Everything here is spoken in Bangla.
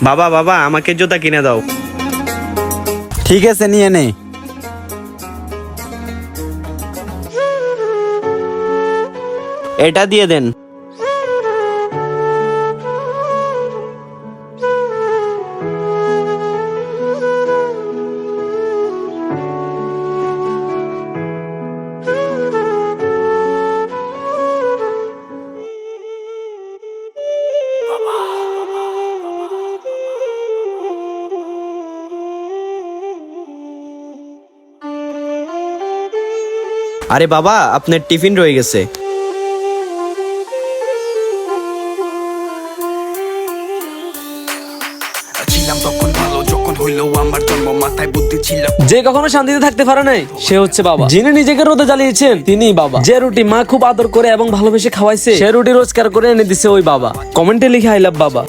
বাবা বাবা আমাকে জুতা কিনে দাও। ঠিক আছে, নিয়ে নে। এটা দিয়ে দেন। আরে বাবা, আপনার টিফিন রয়ে গেছে। যে কখনো শান্তিতে থাকতে পারে নাই সে হচ্ছে বাবা। যিনি নিজেকে রোদে জ্বালিয়েছেন তিনিই বাবা। যে রুটি মা খুব আদর করে এবং ভালোবেসে খাওয়াইছে সে রুটি রোজগার করে এনে দিছে ওই বাবা। কমেন্টে লিখে আই লাভ বাবা।